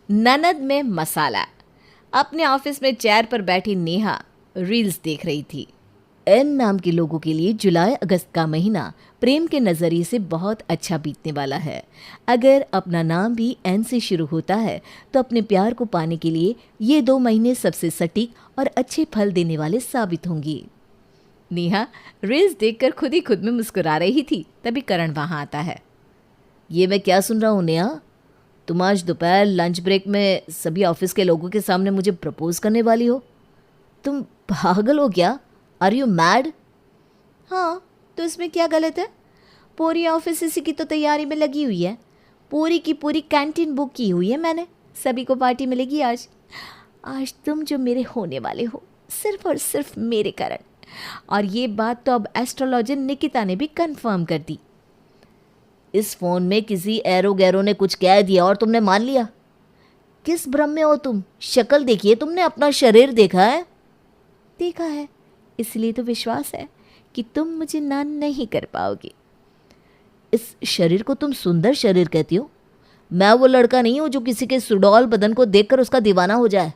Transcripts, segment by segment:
ननद में मसाला। अपने ऑफिस में चेयर पर बैठी नेहा रील्स देख रही थी। एन नाम के लोगों के लिए जुलाई अगस्त का महीना प्रेम के नज़रिए से बहुत अच्छा बीतने वाला है। अगर अपना नाम भी एन से शुरू होता है तो अपने प्यार को पाने के लिए ये 2 महीने सबसे सटीक और अच्छे फल देने वाले साबित होंगी। नेहा रील्स देखकर खुद ही खुद में मुस्कुरा रही थी, तभी करण वहां आता है। ये मैं क्या सुन रहा हूँ नेहा? तुम आज दोपहर लंच ब्रेक में सभी ऑफिस के लोगों के सामने मुझे प्रपोज करने वाली हो? तुम पागल हो क्या? Are you mad? हाँ, तो इसमें क्या गलत है? पूरी ऑफिस इसी की तो तैयारी में लगी हुई है। पूरी की पूरी कैंटीन बुक की हुई है मैंने। सभी को पार्टी मिलेगी आज। आज तुम जो मेरे होने वाले हो, सिर्फ और सिर्फ मेरे कारण। और ये बात तो अब एस्ट्रोलॉजर निकिता ने भी कंफर्म कर दी। इस फोन में किसी एरो गैरो ने कुछ कह दिया और तुमने मान लिया? किस भ्रम में हो तुम? शक्ल देखिए, तुमने अपना शरीर देखा है? देखा है, इसलिए तो विश्वास है कि तुम मुझे ना नहीं कर पाओगे। इस शरीर को तुम सुंदर शरीर कहती हो? मैं वो लड़का नहीं हूं जो किसी के सुडौल बदन को देखकर उसका दीवाना हो जाए।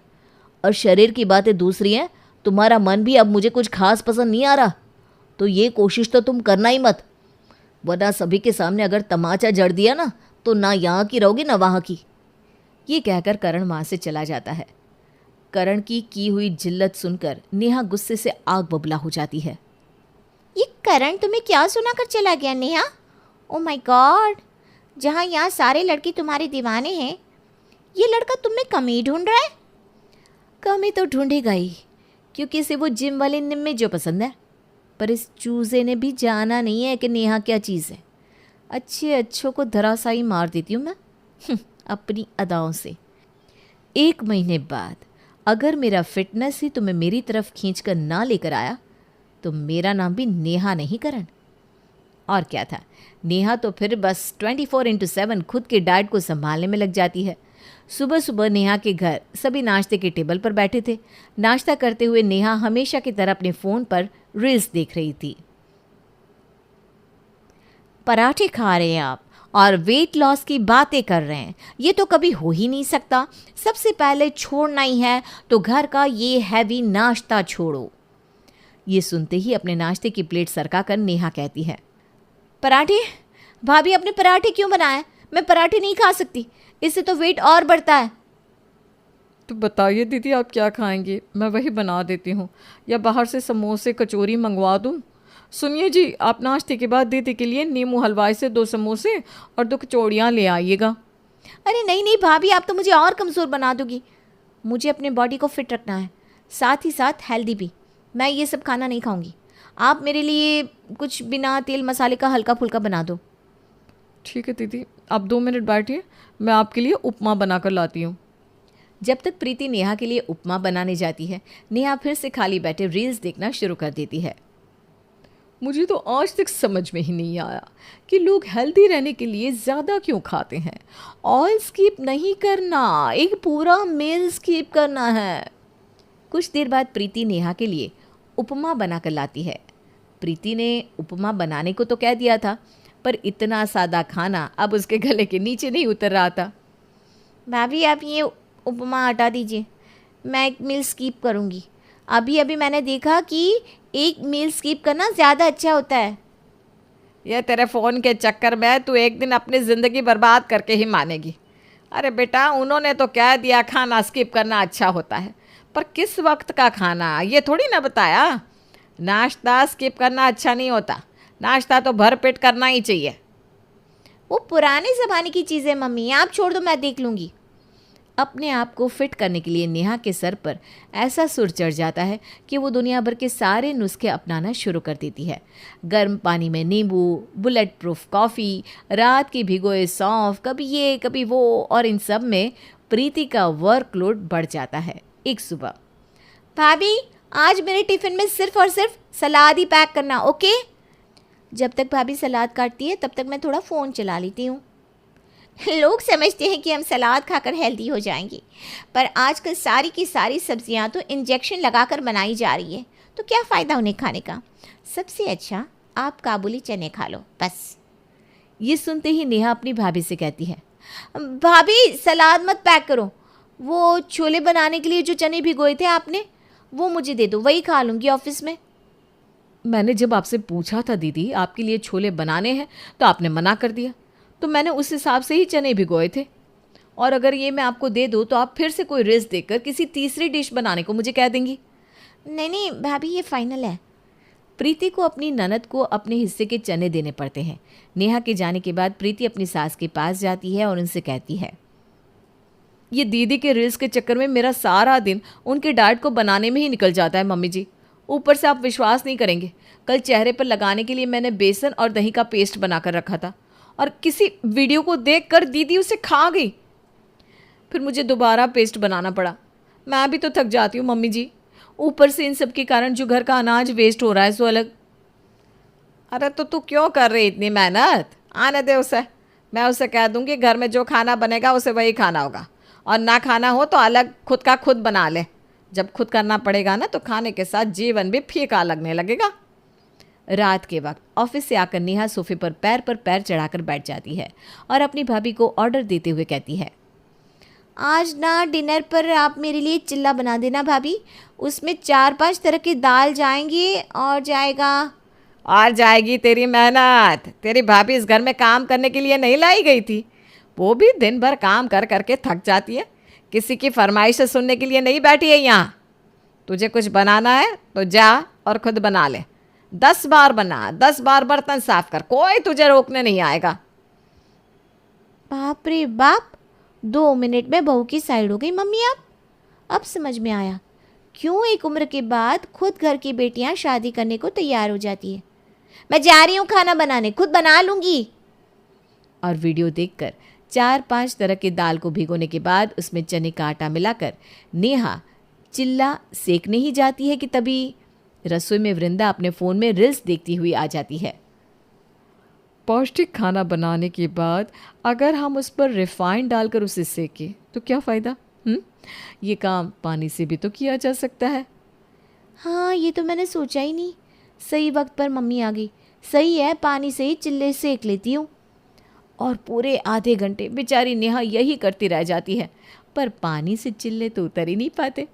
और शरीर की बातें दूसरी हैं, तुम्हारा मन भी अब मुझे कुछ खास पसंद नहीं आ रहा। तो ये कोशिश तो तुम करना ही मत, वरना सभी के सामने अगर तमाचा जड़ दिया ना तो ना यहाँ की रहोगी ना वहाँ की। ये कहकर करण वहाँ से चला जाता है। करण की हुई जिल्लत सुनकर नेहा गुस्से से आग बबूला हो जाती है। ये करण तुम्हें क्या सुनाकर चला गया नेहा? ओ माय गॉड, जहाँ यहाँ सारे लड़के तुम्हारे दीवाने हैं, ये लड़का तुम्हें कमी ढूंढ रहा है। कमी तो ढूंढेगा ही, क्योंकि इसे वो जिम वाले निम्मे जो पसंद है। पर इस चूजे ने भी जाना नहीं है कि नेहा क्या चीज़ है। अच्छे अच्छों को धराशायी मार देती हूँ मैं अपनी अदाओं से। 1 महीने बाद अगर मेरा फिटनेस ही तुम्हें मेरी तरफ खींच कर ना लेकर आया तो मेरा नाम भी नेहा नहीं करण। और क्या था, नेहा तो फिर बस 24/7 खुद के डाइट को संभालने में लग जाती है। सुबह सुबह नेहा के घर सभी नाश्ते के टेबल पर बैठे थे। नाश्ता करते हुए नेहा हमेशा की तरह अपने फ़ोन पर रील्स देख रही थी। पराठे खा रहे हैं आप और वेट लॉस की बातें कर रहे हैं, ये तो कभी हो ही नहीं सकता। सबसे पहले छोड़ना ही है तो घर का ये हैवी नाश्ता छोड़ो। ये सुनते ही अपने नाश्ते की प्लेट सरका कर नेहा कहती है, पराठे? भाभी अपने पराठे क्यों बनाए? मैं पराठे नहीं खा सकती, इससे तो वेट और बढ़ता है। तो बताइए दीदी, आप क्या खाएंगे? मैं वही बना देती हूँ, या बाहर से समोसे कचौरी मंगवा दूँ? सुनिए जी, आप नाश्ते के बाद दीदी के लिए नींबू हलवाई से 2 समोसे और 2 कचौड़ियाँ ले आइएगा। अरे नहीं नहीं भाभी, आप तो मुझे और कमज़ोर बना दोगी। मुझे अपने बॉडी को फिट रखना है, साथ ही साथ हेल्दी भी। मैं ये सब खाना नहीं खाऊंगी। आप मेरे लिए कुछ बिना तेल मसाले का हल्का फुल्का बना दो। ठीक है दीदी, आप 2 मिनट बैठिए, मैं आपके लिए उपमा बनाकर लाती हूँ। जब तक प्रीति नेहा के लिए उपमा बनाने जाती है, नेहा फिर से खाली बैठे रील्स देखना शुरू कर देती है। मुझे तो आज तक समझ में ही नहीं आया कि लोग हेल्दी रहने के लिए ज़्यादा क्यों खाते हैं। ऑयल स्किप नहीं करना, एक पूरा मील स्किप करना है। कुछ देर बाद प्रीति नेहा के लिए उपमा बनाकर लाती है। प्रीति ने उपमा बनाने को तो कह दिया था, पर इतना सादा खाना अब उसके गले के नीचे नहीं उतर रहा था। भाभी आप ये उपमा हटा दीजिए, मैं एक मील स्किप करूँगी। अभी अभी मैंने देखा कि एक मील स्किप करना ज़्यादा अच्छा होता है। ये तेरे फ़ोन के चक्कर में तू एक दिन अपनी ज़िंदगी बर्बाद करके ही मानेगी। अरे बेटा, उन्होंने तो कह दिया खाना स्किप करना अच्छा होता है, पर किस वक्त का खाना ये थोड़ी ना बताया। नाश्ता स्किप करना अच्छा नहीं होता, नाश्ता तो भर पेट करना ही चाहिए। वो पुराने ज़माने की चीज़ें मम्मी, आप छोड़ दो, मैं देख लूँगी। अपने आप को फिट करने के लिए नेहा के सर पर ऐसा सुर चढ़ जाता है कि वो दुनिया भर के सारे नुस्खे अपनाना शुरू कर देती है। गर्म पानी में नींबू, बुलेट प्रूफ कॉफ़ी, रात की भिगोए सौंफ, कभी ये कभी वो, और इन सब में प्रीति का वर्कलोड बढ़ जाता है। एक सुबह, भाभी आज मेरे टिफ़िन में सिर्फ और सिर्फ सलाद ही पैक करना, ओके? जब तक भाभी सलाद काटती है तब तक मैं थोड़ा फ़ोन चला लेती हूँ। लोग समझते हैं कि हम सलाद खाकर हेल्दी हो जाएंगे, पर आजकल सारी की सारी सब्जियां तो इंजेक्शन लगाकर बनाई जा रही है, तो क्या फ़ायदा उन्हें खाने का। सबसे अच्छा आप काबुली चने खा लो बस। ये सुनते ही नेहा अपनी भाभी से कहती है, भाभी सलाद मत पैक करो, वो छोले बनाने के लिए जो चने भिगोए थे आपने, वो मुझे दे दो, वही खा लूँगी ऑफिस में। मैंने जब आपसे पूछा था दीदी आपके लिए छोले बनाने हैं तो आपने मना कर दिया, तो मैंने उस हिसाब से ही चने भिगोए थे। और अगर ये मैं आपको दे दूँ तो आप फिर से कोई रिस्क देकर किसी तीसरी डिश बनाने को मुझे कह देंगी। नहीं नहीं भाभी, ये फाइनल है। प्रीति को अपनी ननद को अपने हिस्से के चने देने पड़ते हैं। नेहा के जाने के बाद प्रीति अपनी सास के पास जाती है और उनसे कहती है, ये दीदी के रील्स के चक्कर में मेरा सारा दिन उनके डाइट को बनाने में ही निकल जाता है मम्मी जी। ऊपर से आप विश्वास नहीं करेंगे, कल चेहरे पर लगाने के लिए मैंने बेसन और दही का पेस्ट बनाकर रखा था और किसी वीडियो को देखकर दीदी उसे खा गई। फिर मुझे दोबारा पेस्ट बनाना पड़ा। मैं भी तो थक जाती हूँ मम्मी जी, ऊपर से इन सब के कारण जो घर का अनाज वेस्ट हो रहा है सो अलग। अरे तो तू क्यों कर रही इतनी मेहनत, आने दे उसे। मैं उसे कह दूँगी घर में जो खाना बनेगा उसे वही खाना होगा, और ना खाना हो तो अलग खुद का खुद बना ले। जब खुद करना पड़ेगा ना तो खाने के साथ जीवन भी फीका लगने लगेगा। रात के वक्त ऑफिस से आकर नेहा सोफे पर पैर चढ़ाकर बैठ जाती है और अपनी भाभी को ऑर्डर देते हुए कहती है, आज ना डिनर पर आप मेरे लिए चिल्ला बना देना भाभी, उसमें 4-5 तरह की दाल जाएंगी और जाएगा। और जाएगी तेरी मेहनत। तेरी भाभी इस घर में काम करने के लिए नहीं लाई गई थी, वो भी दिन भर काम कर करके थक जाती है। किसी की फरमाइश सुनने के लिए नहीं बैठी है यहाँ। तुझे कुछ बनाना है तो जा और खुद बना ले। 10 बार बना, 10 बार बर्तन साफ कर, कोई तुझे रोकने नहीं आएगा। बाप रे बाप, 2 मिनट में बहू की साइड हो गई मम्मी। अब समझ में आया क्यों एक उम्र के बाद खुद घर की बेटियां शादी करने को तैयार हो जाती है। मैं जा रही हूँ खाना बनाने, खुद बना लूँगी। और वीडियो देखकर 4-5 तरह की दाल को भिगोने के बाद उसमें चने का आटा मिलाकर नेहा चिल्ला सेकने ही जाती है कि तभी रसोई में वृंदा अपने फ़ोन में रील्स देखती हुई आ जाती है। पौष्टिक खाना बनाने के बाद अगर हम उस पर रिफाइंड डालकर उसे सेकें तो क्या फ़ायदा? ये काम पानी से भी तो किया जा सकता है। हाँ, ये तो मैंने सोचा ही नहीं। सही वक्त पर मम्मी आ गई। सही है, पानी से ही चिल्ले सेक लेती हूँ। और पूरे आधे घंटे बेचारी नेहा यही करती रह जाती है, पर पानी से चिल्ले तो उतर ही नहीं पाते।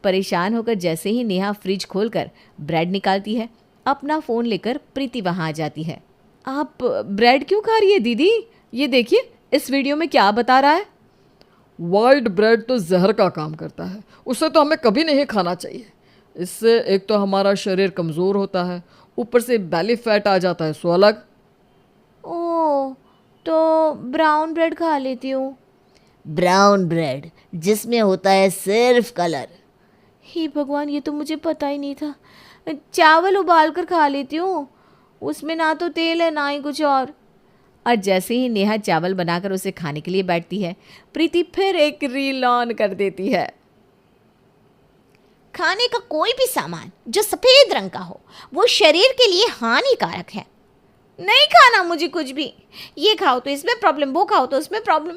परेशान होकर जैसे ही नेहा फ्रिज खोलकर ब्रेड निकालती है, अपना फ़ोन लेकर प्रीति वहाँ आ जाती है। आप ब्रेड क्यों खा रही है दीदी? ये देखिए इस वीडियो में क्या बता रहा है। वाइट ब्रेड तो जहर का काम करता है, उसे तो हमें कभी नहीं खाना चाहिए। इससे एक तो हमारा शरीर कमज़ोर होता है, ऊपर से बेली फैट आ जाता है, सो अलग। ओह, तो ब्राउन ब्रेड खा लेती हूँ। ब्राउन ब्रेड जिसमें होता है सिर्फ कलर। हे भगवान, ये तो मुझे पता ही नहीं था। चावल उबाल कर खा लेती हूँ, उसमें ना तो तेल है ना ही कुछ और जैसे ही नेहा चावल बनाकर उसे खाने के लिए बैठती है, प्रीति फिर एक रील ऑन कर देती है। खाने का कोई भी सामान जो सफ़ेद रंग का हो वो शरीर के लिए हानिकारक है। नहीं खाना मुझे कुछ भी। ये खाओ तो इसमें प्रॉब्लम, वो खाओ तो उसमें प्रॉब्लम।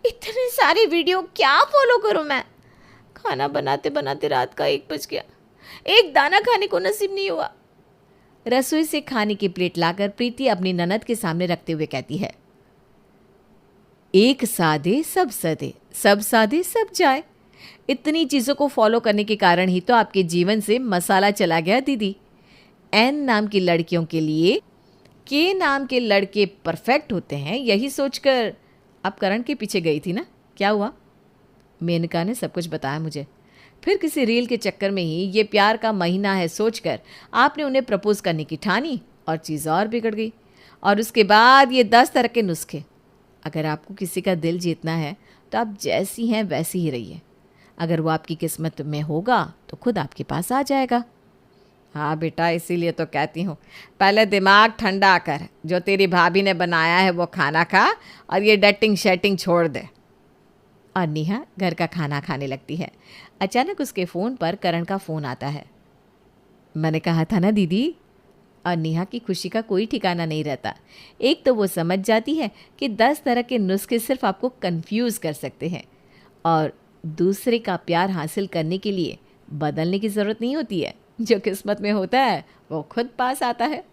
इतने सारे वीडियो क्या फॉलो करूं मैं? खाना बनाते बनाते रात का 1 बज गया, एक दाना खाने को नसीब नहीं हुआ। रसोई से खाने की प्लेट लाकर प्रीति अपनी ननद के सामने रखते हुए कहती है, एक सादे सब सदे, सब सादे सब जाए। इतनी चीज़ों को फॉलो करने के कारण ही तो आपके जीवन से मसाला चला गया दीदी। एन नाम की लड़कियों के लिए के नाम के लड़के परफेक्ट होते हैं, यही सोचकर आप करण के पीछे गई थी ना? क्या हुआ? मेनका ने सब कुछ बताया मुझे। फिर किसी रील के चक्कर में ही ये प्यार का महीना है सोचकर आपने उन्हें प्रपोज करने की ठानी और चीज़ और बिगड़ गई। और उसके बाद ये 10 तरह के नुस्खे। अगर आपको किसी का दिल जीतना है तो आप जैसी हैं वैसी ही रहिए। अगर वो आपकी किस्मत में होगा तो खुद आपके पास आ जाएगा। हाँ बेटा, इसीलिए तो कहती हूँ पहले दिमाग ठंडा कर, जो तेरी भाभी ने बनाया है वो खाना खा और ये डेटिंग शेटिंग छोड़ दे। और नेहा घर का खाना खाने लगती है। अचानक उसके फ़ोन पर करण का फ़ोन आता है। मैंने कहा था ना दीदी। और नेहा की खुशी का कोई ठिकाना नहीं रहता। एक तो वो समझ जाती है कि 10 तरह के नुस्खे सिर्फ आपको कंफ्यूज कर सकते हैं, और दूसरे का प्यार हासिल करने के लिए बदलने की ज़रूरत नहीं होती है। जो किस्मत में होता है वो खुद पास आता है।